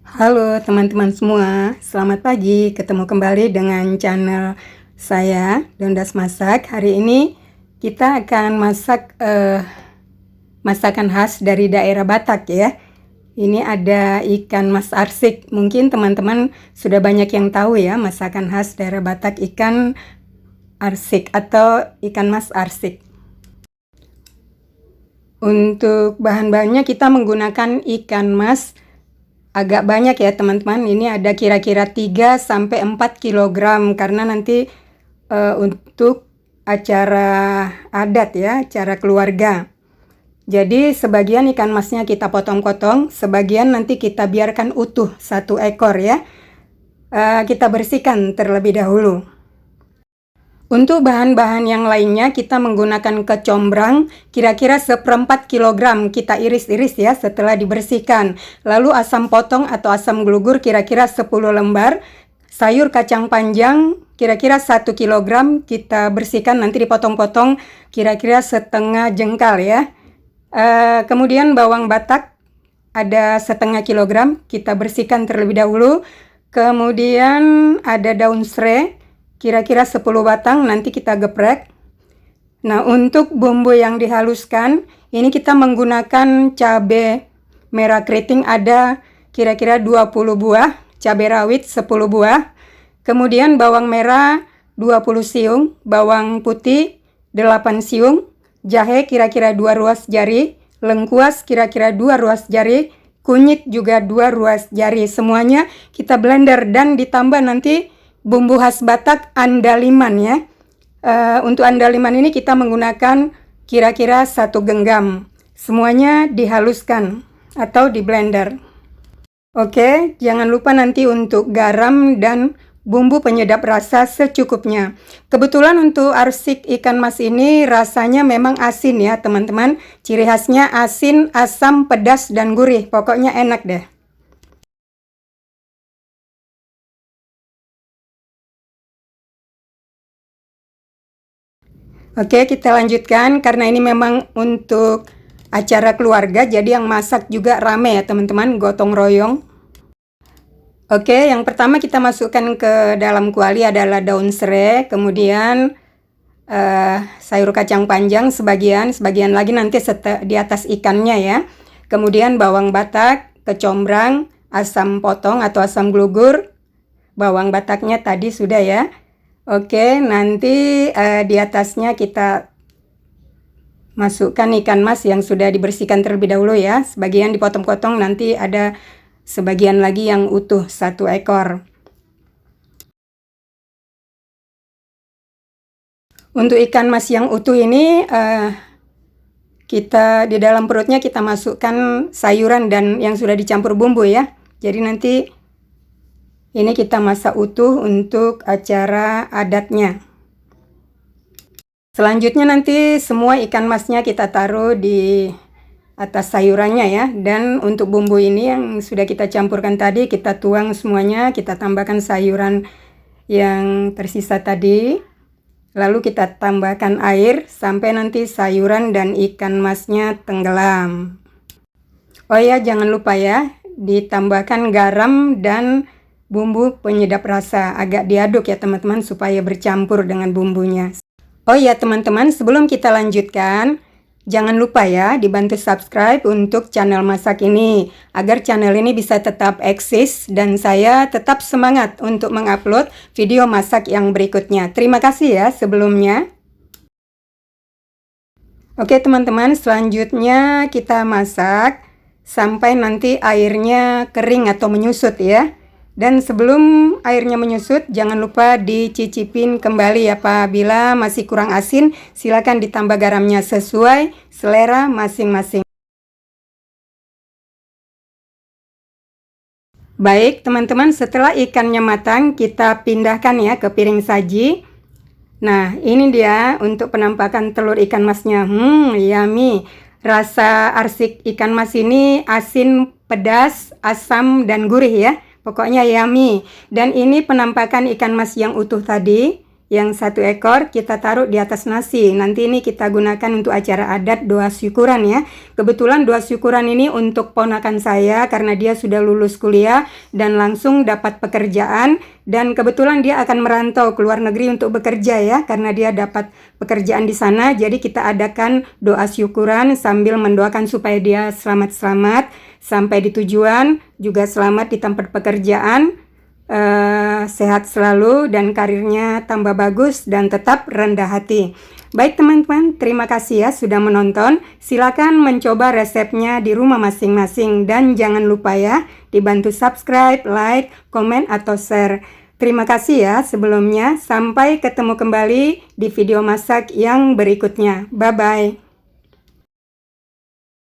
Halo teman-teman semua, selamat pagi. Ketemu kembali dengan channel saya, Dondas Masak. Hari ini kita akan masak masakan khas dari daerah Batak ya. Ini ada ikan mas arsik. Mungkin teman-teman sudah banyak yang tahu ya, masakan khas daerah Batak ikan arsik atau ikan mas arsik. Untuk bahan-bahannya kita menggunakan ikan mas agak banyak ya teman-teman. Ini ada kira-kira 3-4 kg karena nanti untuk acara adat ya, acara keluarga. Jadi sebagian ikan masnya kita potong-potong, sebagian nanti kita biarkan utuh 1 ekor ya. Kita bersihkan terlebih dahulu. Untuk bahan-bahan yang lainnya kita menggunakan kecombrang kira-kira 1/4 kilogram, kita iris-iris ya setelah dibersihkan. Lalu asam potong atau asam glugur kira-kira 10 lembar. Sayur kacang panjang kira-kira 1 kilogram, kita bersihkan nanti dipotong-potong kira-kira setengah jengkal ya. Kemudian bawang Batak ada setengah kilogram, kita bersihkan terlebih dahulu. Kemudian ada daun serai kira-kira 10 batang, nanti kita geprek. Nah, untuk bumbu yang dihaluskan, ini kita menggunakan cabai merah keriting ada kira-kira 20 buah, cabai rawit 10 buah, kemudian bawang merah 20 siung, bawang putih 8 siung, jahe kira-kira 2 ruas jari, lengkuas kira-kira 2 ruas jari, kunyit juga 2 ruas jari. Semuanya kita blender dan ditambah nanti bumbu khas Batak andaliman ya. Untuk andaliman ini kita menggunakan kira-kira 1 genggam. Semuanya dihaluskan atau di blender. Oke, jangan lupa nanti untuk garam dan bumbu penyedap rasa secukupnya. Kebetulan untuk arsik ikan mas ini rasanya memang asin ya teman-teman. Ciri khasnya asin, asam, pedas, dan gurih. Pokoknya enak deh. Oke, kita lanjutkan karena ini memang untuk acara keluarga, jadi yang masak juga rame ya teman-teman, gotong royong. Oke, yang pertama kita masukkan ke dalam kuali adalah daun serai, kemudian sayur kacang panjang sebagian lagi nanti di atas ikannya ya. Kemudian bawang Batak, kecombrang, asam potong atau asam glugur, bawang Bataknya tadi sudah ya. Oke, nanti di atasnya kita masukkan ikan mas yang sudah dibersihkan terlebih dahulu ya. Sebagian dipotong-potong, nanti ada sebagian lagi yang utuh 1 ekor. Untuk ikan mas yang utuh ini kita di dalam perutnya kita masukkan sayuran dan yang sudah dicampur bumbu ya. Jadi nanti ini kita masak utuh untuk acara adatnya. Selanjutnya nanti semua ikan masnya kita taruh di atas sayurannya ya. Dan untuk bumbu ini yang sudah kita campurkan tadi, kita tuang semuanya, kita tambahkan sayuran yang tersisa tadi. Lalu kita tambahkan air sampai nanti sayuran dan ikan masnya tenggelam. Oh ya, jangan lupa ya, ditambahkan garam dan bumbu penyedap rasa. Agak diaduk ya teman-teman supaya bercampur dengan bumbunya. Oh ya teman-teman, sebelum kita lanjutkan, jangan lupa ya dibantu subscribe untuk channel masak ini, agar channel ini bisa tetap eksis dan saya tetap semangat untuk mengupload video masak yang berikutnya. Terima kasih ya sebelumnya. Oke teman-teman, selanjutnya kita masak sampai nanti airnya kering atau menyusut ya. Dan sebelum airnya menyusut, jangan lupa dicicipin kembali apabila masih kurang asin, silakan ditambah garamnya sesuai selera masing-masing. Baik teman-teman, setelah ikannya matang, kita pindahkan ya ke piring saji. Nah, ini dia untuk penampakan telur ikan masnya. Yummy. Rasa arsik ikan mas ini asin, pedas, asam, dan gurih ya. Pokoknya yummy. Dan ini penampakan ikan mas yang utuh tadi. Yang 1 ekor kita taruh di atas nasi. Nanti ini kita gunakan untuk acara adat doa syukuran ya. Kebetulan doa syukuran ini untuk ponakan saya karena dia sudah lulus kuliah dan langsung dapat pekerjaan. Dan kebetulan dia akan merantau ke luar negeri untuk bekerja ya, karena dia dapat pekerjaan di sana. Jadi kita adakan doa syukuran sambil mendoakan supaya dia selamat-selamat sampai di tujuan, juga selamat di tempat pekerjaan. Sehat selalu dan karirnya tambah bagus dan tetap rendah hati. Baik teman-teman, terima kasih ya sudah menonton. Silakan mencoba resepnya di rumah masing-masing dan jangan lupa ya dibantu subscribe, like, komen atau share. Terima kasih ya sebelumnya. Sampai ketemu kembali di video masak yang berikutnya. Bye bye.